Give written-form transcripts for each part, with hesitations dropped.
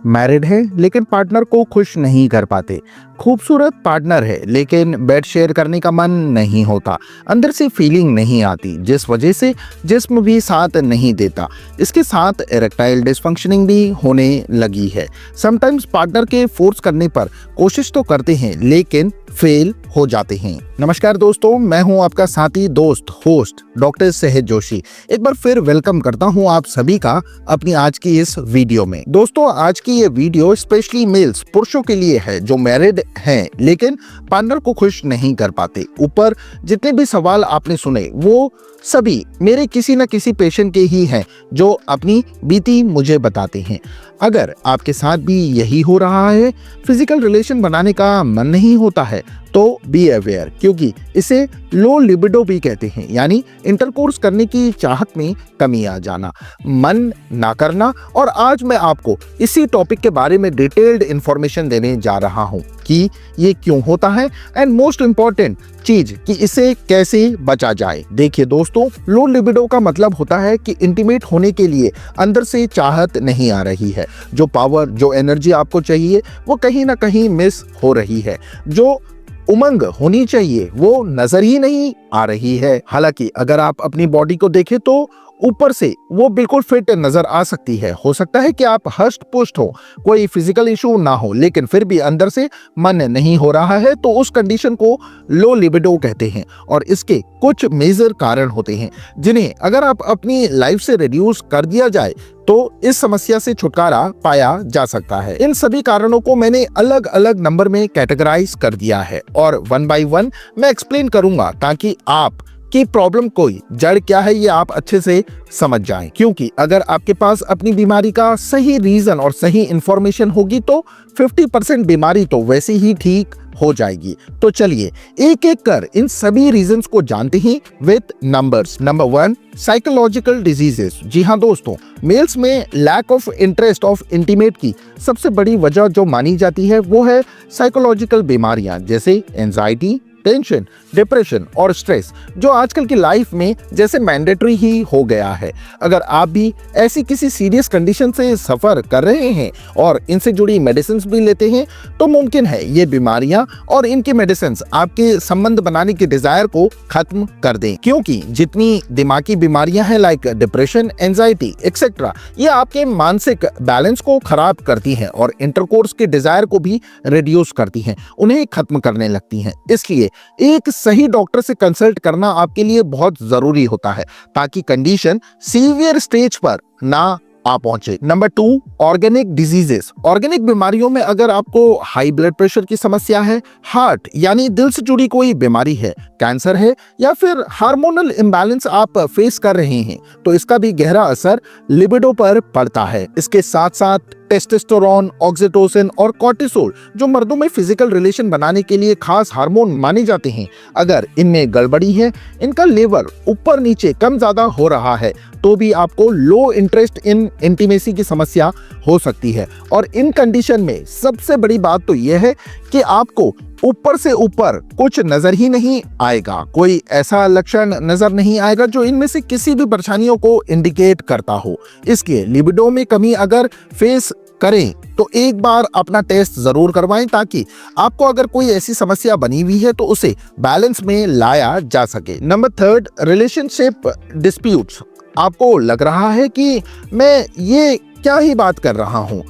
Married है लेकिन partner को खुश नहीं कर पाते। खूबसूरत पार्टनर है लेकिन बेड शेयर करने का मन नहीं होता। अंदर से फीलिंग नहीं आती जिस वजह से जिस्म भी साथ नहीं देता। इसके साथ इरेक्टाइल डिसफंक्शनिंग भी होने लगी है। समटाइम्स पार्टनर के फोर्स करने पर कोशिश तो करते हैं लेकिन फेल हो जाते हैं। नमस्कार दोस्तों, मैं हूं आपका साथी दोस्त होस्ट डॉक्टर सहज जोशी। एक बार फिर वेलकम करता हूं आप सभी का अपनी आज की इस वीडियो में। दोस्तों, आज की ये वीडियो स्पेशली मेल्स पुरुषों के लिए है जो मैरिड हैं लेकिन पार्टनर को खुश नहीं कर पाते। ऊपर जितने भी सवाल आपने सुने वो सभी मेरे किसी न किसी पेशेंट के ही हैं जो अपनी बीती मुझे बताते हैं। अगर आपके साथ भी यही हो रहा है, फिजिकल रिलेशन बनाने का मन नहीं होता है, तो बी अवेयर, क्योंकि इसे लो लिबिडो भी कहते हैं, यानी इंटरकोर्स करने की चाहत में कमी आ जाना, मन ना करना। और आज मैं आपको इसी टॉपिक के बारे में डिटेल्ड इंफॉर्मेशन देने जा रहा हूं कि ये क्यों होता है एंड मोस्ट इंपॉर्टेंट चीज कि इसे कैसे बचा जाए। देखिए दोस्तों, लो लिबिडो का मतलब होता है कि इंटीमेट होने के लिए अंदर से चाहत नहीं आ रही है। जो पावर, जो एनर्जी आपको चाहिए वो कहीं ना कहीं मिस हो रही है। जो उमंग होनी चाहिए वो नजर ही नहीं आ रही है। हालांकि अगर आप अपनी बॉडी को देखें तो ऊपर से वो बिल्कुल फिट नजर आ सकती है। हो सकता है कि आप हष्ट पुष्ट हो, कोई फिजिकल इशू ना हो, लेकिन फिर भी अंदर से मन नहीं हो रहा है, तो उस कंडीशन को लो लिबिडो कहते हैं। और इसके कुछ मेजर कारण होते हैं जिन्हें अगर आप अपनी लाइफ से रिड्यूस कर दिया जाए तो इस समस्या से छुटकारा पाया जा सकता है। इन सभी कारणों को मैंने अलग अलग नंबर में कैटेगराइज कर दिया है और वन बाय वन मैं एक्सप्लेन करूंगा ताकि आप की प्रॉब्लम कोई जड़ क्या है ये आप अच्छे से समझ जाएं। क्योंकि अगर आपके पास अपनी बीमारी का सही रीजन और सही इंफॉर्मेशन होगी तो 50% बीमारी तो वैसे ही ठीक हो जाएगी। तो चलिए एक एक कर इन सभी रीजंस को जानते हैं with numbers. Number 1, psychological diseases. जी हाँ दोस्तों, मेल्स में lack of interest of intimate की सबसे बड़ी वजह जो मानी जाती है वो है साइकोलॉजिकल बीमारियां, जैसे एंजाइटी, टेंशन, डिप्रेशन और स्ट्रेस, जो आजकल की लाइफ में जैसे मैंडेटरी ही हो गया है। अगर आप भी ऐसी किसी सीरियस कंडीशन से सफर कर रहे हैं और इनसे जुड़ी मेडिसिन भी लेते हैं तो मुमकिन है ये बीमारियां और इनकी मेडिसिन आपके संबंध बनाने के डिजायर को खत्म कर दें। क्योंकि जितनी दिमागी बीमारियां हैं लाइक डिप्रेशन, एंजाइटी एक्सेट्रा, ये आपके मानसिक बैलेंस को खराब करती हैं और इंटरकोर्स के डिजायर को भी रिड्यूस करती हैं, उन्हें खत्म करने लगती हैं। इसलिए एक सही डॉक्टर से कंसल्ट करना आपके लिए बहुत जरूरी होता है ताकि कंडीशन सीवियर स्टेज पर ना आ पहुंचे। Number 2, organic diseases. ऑर्गेनिक बीमारियों में अगर आपको हाई ब्लड प्रेशर की समस्या है, हार्ट यानी दिल से जुड़ी कोई बीमारी है, कैंसर है या फिर हार्मोनल इम्बैलेंस आप फेस कर रहे हैं तो इसका भी गहरा असर लिबिडो पर पड़ता है। इसके साथ साथ टेस्टोस्टेरोन, ऑक्सीटोसिन और कॉर्टिसोल, जो मर्दों में फिजिकल रिलेशन बनाने के लिए खास हार्मोन माने जाते हैं, अगर इनमें गड़बड़ी है, इनका लेवल ऊपर नीचे कम ज्यादा हो रहा है तो भी आपको लो इंटरेस्ट इन इंटीमेसी की समस्या हो सकती है। और इन कंडीशन में सबसे बड़ी बात तो यह है कि आपको ऊपर से ऊपर कुछ नजर ही नहीं आएगा, कोई ऐसा लक्षण नजर नहीं आएगा जो इनमें से किसी भी परेशानियों को इंडिकेट करता हो। इसके लिबिडो में कमी अगर फेस करें तो एक बार अपना टेस्ट जरूर करवाएं ताकि आपको अगर कोई ऐसी समस्या बनी हुई है तो उसे बैलेंस में लाया जा सके। Number 3, relationship disputes. आपको लग रहा है कि मैं ये क्या ही बात कर रहा हूँ,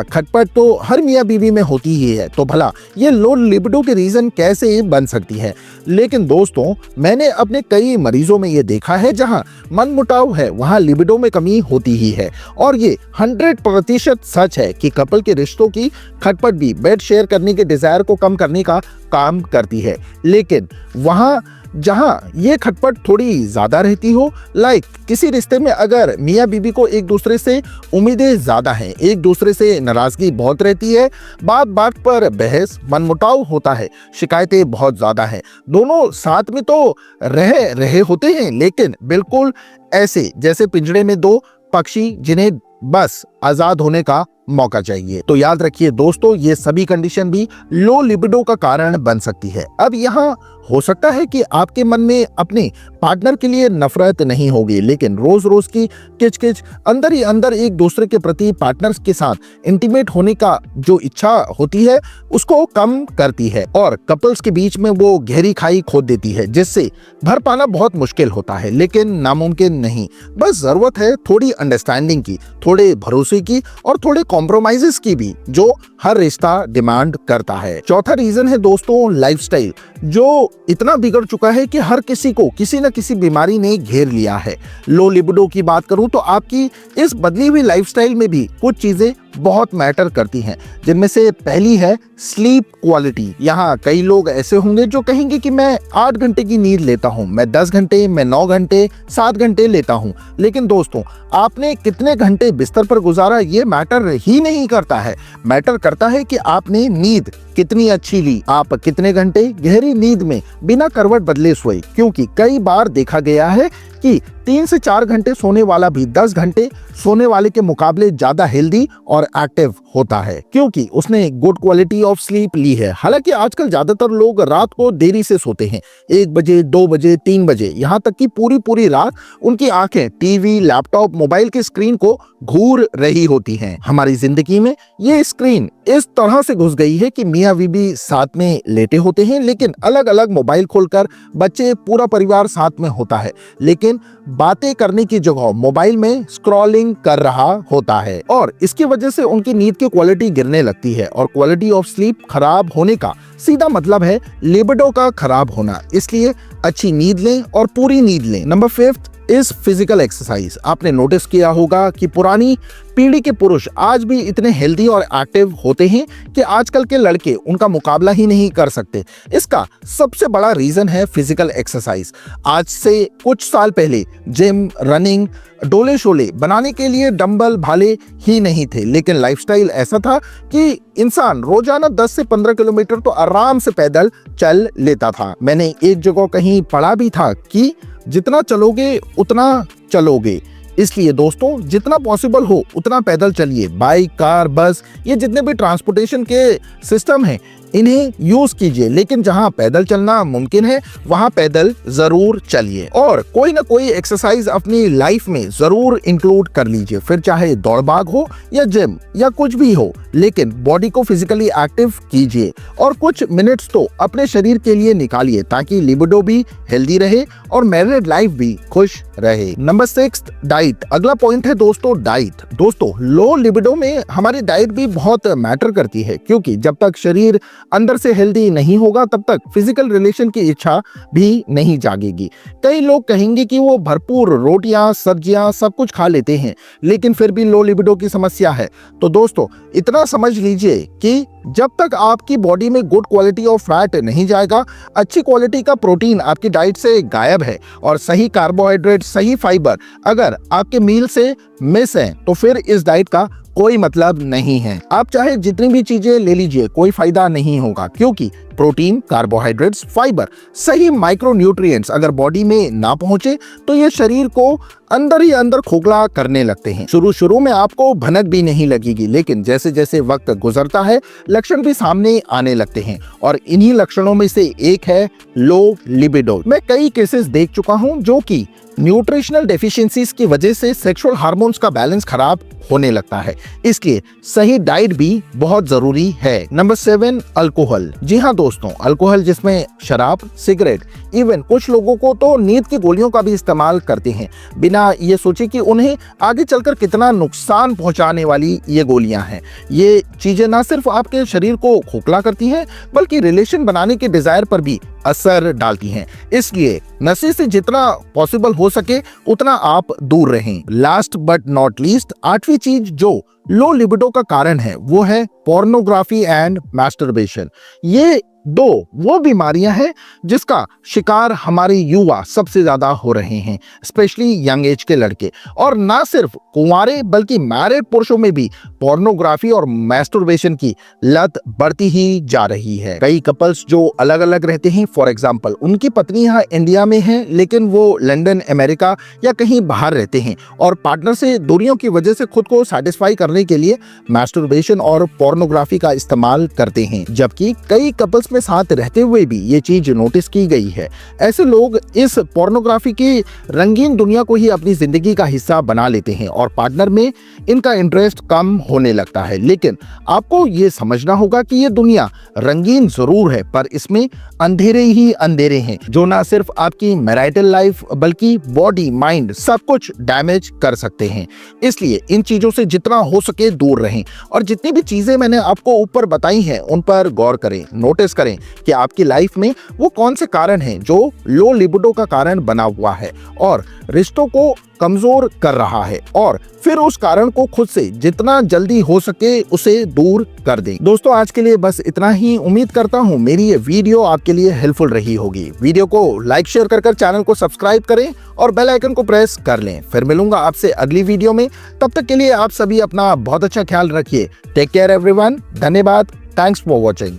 खटपट तो हर मियाँ बीवी में होती ही है, तो भला ये लो लिबिडो के रीजन कैसे बन सकती है। लेकिन दोस्तों, मैंने अपने कई मरीजों में ये देखा है जहाँ मनमुटाव है वहाँ लिबिडो में कमी होती ही है। और ये 100% सच है कि कपल के रिश्तों की खटपट भी बेड शेयर करने के डिजायर को कम करने का काम करती है। लेकिन वहाँ जहां ये खटपट थोड़ी ज्यादा रहती हो, लाइक किसी रिश्ते में अगर मियाँ बीबी को एक दूसरे से उम्मीदें ज्यादा हैं, एक दूसरे से नाराजगी बहुत रहती है, बात बात पर बहस, मनमुटाव होता है, शिकायतें बहुत ज्यादा हैं, दोनों साथ में तो रह रहे होते हैं लेकिन बिल्कुल ऐसे जैसे पिंजड़े में दो पक्षी जिन्हें बस आजाद होने का मौका चाहिए। तो याद रखिए दोस्तों, ये सभी कंडीशन भी लो लिबिडो का कारण बन सकती है। अब यहाँ हो सकता है कि आपके मन में अपने पार्टनर के लिए नफरत नहीं होगी, लेकिन रोज रोज की किचकिच अंदर ही अंदर एक दूसरे के प्रति पार्टनर्स के साथ इंटीमेट होने का जो इच्छा होती है उसको कम करती है और कपल्स के बीच में वो गहरी खाई खोद देती है, जिससे भर पाना बहुत मुश्किल होता है लेकिन नामुमकिन नहीं। बस जरूरत है थोड़ी अंडरस्टैंडिंग की, थोड़े भरोसे की और थोड़े कॉम्प्रोमाइजेस की भी, जो हर रिश्ता डिमांड करता है। चौथा रीजन है दोस्तों लाइफस्टाइल, जो इतना बिगड़ चुका है कि हर किसी को किसी न किसी बीमारी ने घेर लिया है। लो लिबिडो की बात करूं तो आपकी इस बदली हुई लाइफस्टाइल में भी कुछ चीजें बहुत मैटर करती हैं, जिनमें से पहली है स्लीप क्वालिटी। यहाँ कई लोग ऐसे होंगे जो कहेंगे कि मैं 8 घंटे की नींद लेता हूँ, मैं 10 घंटे, मैं 9 घंटे, 7 घंटे लेता हूँ। लेकिन दोस्तों, आपने कितने घंटे बिस्तर पर गुजारा ये मैटर ही नहीं करता है। मैटर करता है कि आपने नींद कितनी अच्छी ली, आप कितने घंटे गहरी नींद में बिना करवट बदले सोए। क्योंकि कई बार देखा गया है कि 3 से 4 घंटे सोने वाला भी 10 घंटे सोने वाले के मुकाबले ज्यादा हेल्दी और एक्टिव होता है, क्योंकि उसने गुड क्वालिटी ऑफ स्लीप ली है। हालांकि आजकल ज्यादातर लोग रात को देरी से सोते हैं, 1 बजे, 2 बजे, 3 बजे, यहाँ तक कि पूरी पूरी रात उनकी आंखें टीवी, लैपटॉप, मोबाइल की स्क्रीन को घूर रही होती हैं। हमारी जिंदगी में ये स्क्रीन इस तरह से घुस गई है कि मियां बीवी साथ में लेटे होते हैं, लेकिन अलग अलग मोबाइल खोलकर बच्चे, पूरा परिवार साथ में होता है, लेकिन बातें करने की जगह मोबाइल में स्क्रॉलिंग कर रहा होता है और इसकी वजह से उनकी नींद की क्वालिटी गिरने लगती है और क्वालिटी ऑफ स्लीप खराब होने का सीधा मतलब है लिबिडो का खराब होना। इसलिए अच्छी नींद लें और पूरी नींद लें। नंबर 5 इस फिजिकल एक्सरसाइज। आपने नोटिस किया होगा कि पुरानी पीढ़ी के पुरुष आज भी इतने हेल्दी और एक्टिव होते हैं कि आजकल के लड़के उनका मुकाबला ही नहीं कर सकते। इसका सबसे बड़ा रीजन है फिजिकल एक्सरसाइज। आज से कुछ साल पहले जिम, रनिंग, डोले शोले बनाने के लिए डंबल भाले ही नहीं थे, लेकिन लाइफस्टाइल ऐसा था कि इंसान रोजाना 10 से 15 किलोमीटर तो आराम से पैदल चल लेता था। मैंने एक जगह कहीं पढ़ा भी था कि जितना चलोगे उतना चलोगे। इसलिए दोस्तों, जितना पॉसिबल हो उतना पैदल चलिए। बाइक, कार, बस, ये जितने भी ट्रांसपोर्टेशन के सिस्टम हैं इन्हें यूज कीजिए, लेकिन जहां पैदल चलना मुमकिन है वहां पैदल जरूर चलिए और कोई ना कोई एक्सरसाइज अपनी लाइफ में जरूर इंक्लूड कर लीजिए। फिर चाहे दौड़ भाग हो या जिम या कुछ भी हो, लेकिन बॉडी को फिजिकली एक्टिव कीजिए और कुछ मिनट्स तो अपने शरीर के लिए निकालिए ताकि लिबिडो भी हेल्दी रहे और मैरिड लाइफ भी खुश रहे। Number 6 diet. अगला पॉइंट है दोस्तों डाइट। दोस्तों, लो लिबिडो में हमारी डाइट भी बहुत मैटर करती है, क्योंकि जब तक शरीर अंदर से हेल्दी नहीं होगा तब तक फिजिकल रिलेशन की इच्छा भी नहीं जागेगी। कई लोग कहेंगे कि वो भरपूर रोटियां, सब्जियां, सब कुछ खा लेते हैं, लेकिन फिर भी लो लिबिडो की समस्या है। तो दोस्तों, इतना समझ लीजिए कि जब तक आपकी बॉडी में गुड क्वालिटी ऑफ फैट नहीं जाएगा, अच्छी क्वालिटी का प्रोटीन आपकी डाइट से गायब है और सही कार्बोहाइड्रेट, सही फाइबर अगर आपके मील से मिस है, तो फिर इस डाइट का कोई मतलब नहीं है। आप चाहे जितनी भी चीजें ले लीजिए, कोई फायदा नहीं होगा, क्योंकि प्रोटीन, कार्बोहाइड्रेट्स, फाइबर, सही माइक्रो न्यूट्रिएंट्स अगर बॉडी में ना पहुंचे तो ये शरीर को अंदर ही अंदर खोखला करने लगते हैं। शुरू में आपको भनक भी नहीं लगेगी, लेकिन जैसे जैसे वक्त गुजरता है लक्षण भी सामने आने लगते हैं और इन्हीं लक्षणों में से एक है लो लिबिडो। मैं कई केसेस देख चुका हूं जो कि न्यूट्रिशनल डेफिशिएंसीज की वजह से सेक्सुअल हार्मोन्स का बैलेंस खराब होने लगता है। इसलिए सही डाइट भी बहुत जरूरी है। Number 7 alcohol. जी हाँ दोस्तों, अल्कोहल जिसमें शराब, सिगरेट, इवन कुछ लोगों को तो नींद की गोलियों का भी इस्तेमाल करते हैं बिना ये सोचे कि उन्हें आगे चलकर कितना नुकसान पहुंचाने वाली ये गोलियां हैं। ये चीजें ना सिर्फ आपके शरीर को खोखला करती हैं बल्कि रिलेशन बनाने के डिजायर पर भी असर डालती हैं। इसलिए नशे से जितना पॉसिबल हो सके उतना आप दूर रहें। लास्ट बट नॉट लीस्ट, 8वीं चीज जो लो लिबिडो का कारण है वो है पोर्नोग्राफी एंड मास्टरबेशन। ये दो वो बीमारियां हैं जिसका शिकार हमारे युवा सबसे ज्यादा हो रहे हैं, स्पेशली यंग एज के लड़के। और ना सिर्फ कुंवारे बल्कि मैरिड पुरुषों में भी पोर्नोग्राफी और मैस्टरबेशन की लत बढ़ती ही जा रही है। कई कपल्स जो अलग अलग रहते हैं, फॉर एग्जांपल उनकी पत्नी यहाँ इंडिया में है लेकिन वो लंदन, अमेरिका या कहीं बाहर रहते हैं और पार्टनर से दूरियों की वजह से खुद को सेटिस्फाई करने के लिए मैस्टरबेशन और पोर्नोग्राफी का इस्तेमाल करते हैं, जबकि कई कपल्स में साथ रहते हुए भी ये चीज नोटिस की गई है। ऐसे लोग इस पोर्नोग्राफी की रंगीन दुनिया को ही अपनी जिंदगी का हिस्सा बना लेते हैं और पार्टनर में इनका इंटरेस्ट कम होने लगता है। लेकिन आपको ये समझना होगा कि ये दुनिया रंगीन जरूर है पर इसमें अंधेरे ही अंधेरे हैं जो ना सिर्फ आपकी मैरिटल लाइफ बल्कि बॉडी, माइंड सब कुछ डैमेज कर सकते हैं। इसलिए इन चीजों से जितना हो सके दूर रहें और जितनी भी चीजें मैंने आपको ऊपर बताई हैं उन पर गौर करें, नोटिस करें कि आपकी लाइफ में वो कौन से कारण हैं जो लो लिबिडो का कारण बना हुआ है और रिश्तों को कमजोर कर रहा है, और फिर उस कारण को खुद से जितना जल्दी हो सके उसे दूर कर दें। दोस्तों आज के लिए बस इतना ही। उम्मीद करता हूं मेरी ये वीडियो आपके लिए हेल्पफुल रही होगी। वीडियो को लाइक शेयर कर चैनल को सब्सक्राइब करें और बेल आइकन को प्रेस कर लें। फिर मिलूंगा आपसे अगली वीडियो में। तब तक के लिए आप सभी अपना बहुत अच्छा ख्याल रखिए। Take care everyone. धन्यवाद। Thanks for watching.